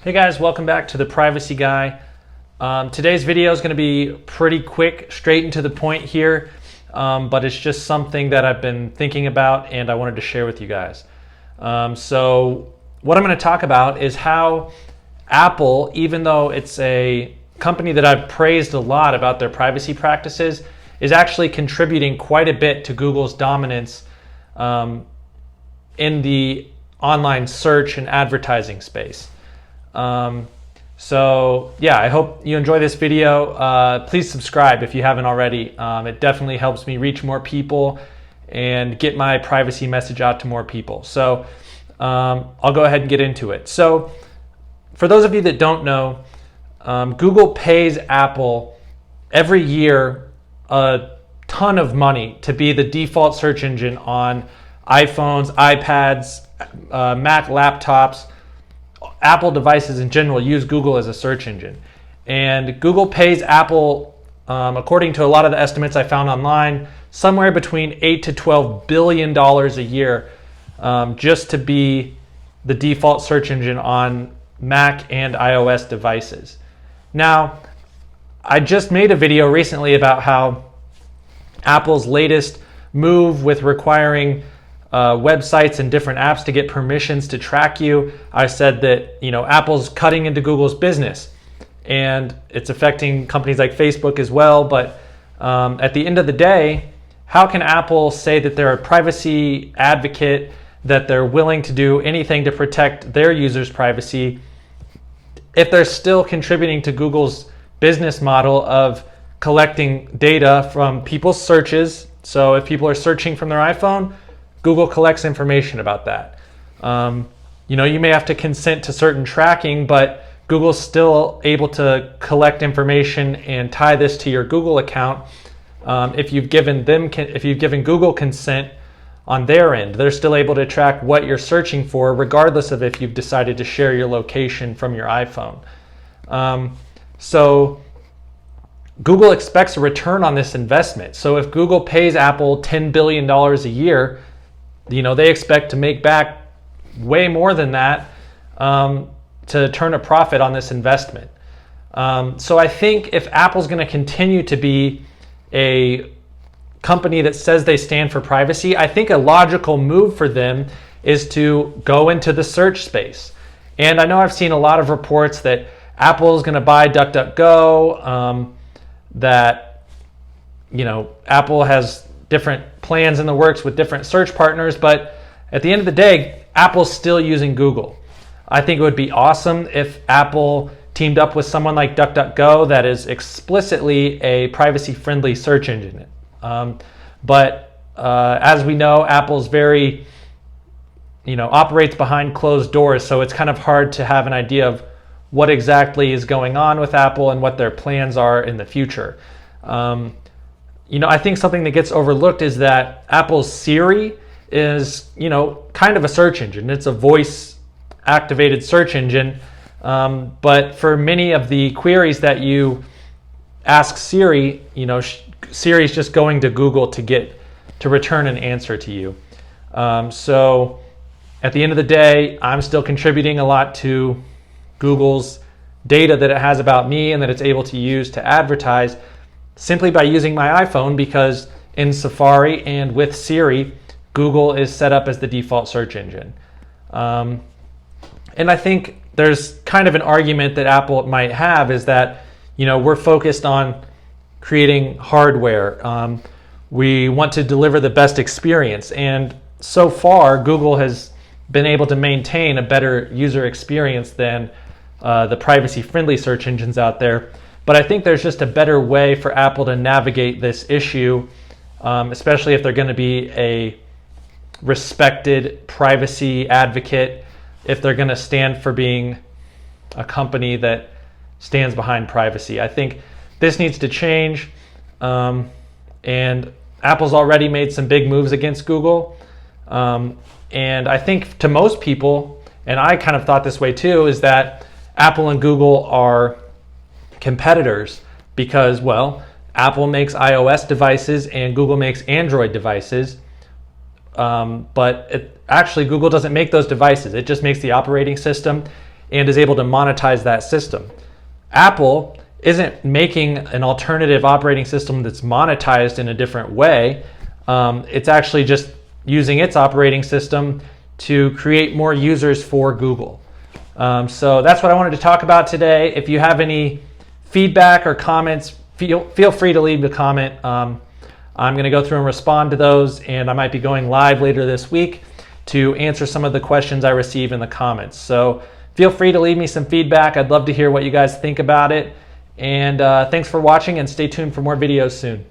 Hey guys, welcome back to the Privacy Guy. Today's video is going to be pretty quick, straight and to the point here, but it's just something that I've been thinking about and I wanted to share with you guys. So what I'm going to talk about is how Apple, even though it's a company that I've praised a lot about their privacy practices, is actually contributing quite a bit to Google's dominance in the online search and advertising space. So yeah, I hope you enjoy this video. Please subscribe if you haven't already. It definitely helps me reach more people and get my privacy message out to more people. So I'll go ahead and get into it. So for those of you that don't know, Google pays Apple every year a ton of money to be the default search engine on iPhones, iPads, Mac laptops. Apple devices in general use Google as a search engine, and Google pays Apple, according to a lot of the estimates I found online, somewhere between $8 to $12 billion a year just to be the default search engine on Mac and iOS devices. Now, I just made a video recently about how Apple's latest move with requiring websites and different apps to get permissions to track you. I said that, Apple's cutting into Google's business and it's affecting companies like Facebook as well. But at the end of the day, how can Apple say that they're a privacy advocate, that they're willing to do anything to protect their users' privacy, if they're still contributing to Google's business model of collecting data from people's searches? So if people are searching from their iPhone, Google collects information about that. You may have to consent to certain tracking, but Google's still able to collect information and tie this to your Google account. If you've given Google consent on their end, they're still able to track what you're searching for, regardless of if you've decided to share your location from your iPhone. So Google expects a return on this investment. So if Google pays Apple $10 billion a year, they expect to make back way more than that to turn a profit on this investment. So I think if Apple's going to continue to be a company that says they stand for privacy, I think a logical move for them is to go into the search space. And I know I've seen a lot of reports that Apple is going to buy DuckDuckGo, that Apple has different plans in the works with different search partners, but at the end of the day, Apple's still using Google. I think it would be awesome if Apple teamed up with someone like DuckDuckGo that is explicitly a privacy-friendly search engine. But as we know, Apple's very, operates behind closed doors, so it's kind of hard to have an idea of what exactly is going on with Apple and what their plans are in the future. I think something that gets overlooked is that Apple's Siri is, kind of a search engine. It's a voice-activated search engine, but for many of the queries that you ask Siri, Siri's just going to Google to return an answer to you. So at the end of the day, I'm still contributing a lot to Google's data that it has about me and that it's able to use to advertise simply by using my iPhone, because in Safari and with Siri, Google is set up as the default search engine. And I think there's kind of an argument that Apple might have is that, we're focused on creating hardware. We want to deliver the best experience. And so far, Google has been able to maintain a better user experience than the privacy-friendly search engines out there. But I think there's just a better way for Apple to navigate this issue, especially if they're going to be a respected privacy advocate, if they're going to stand for being a company that stands behind privacy. I think this needs to change, and Apple's already made some big moves against Google. And I think to most people, and I kind of thought this way too, is that Apple and Google are competitors because, Apple makes iOS devices and Google makes Android devices. But actually, Google doesn't make those devices. It just makes the operating system. and is able to monetize that system. Apple isn't making an alternative operating system that's monetized in a different way. It's actually just using its operating system to create more users for Google. So that's what I wanted to talk about today. If you have any feedback or comments, feel free to leave a comment. I'm going to go through and respond to those, and I might be going live later this week to answer some of the questions I receive in the comments. So feel free to leave me some feedback. I'd love to hear what you guys think about it. And thanks for watching, and stay tuned for more videos soon.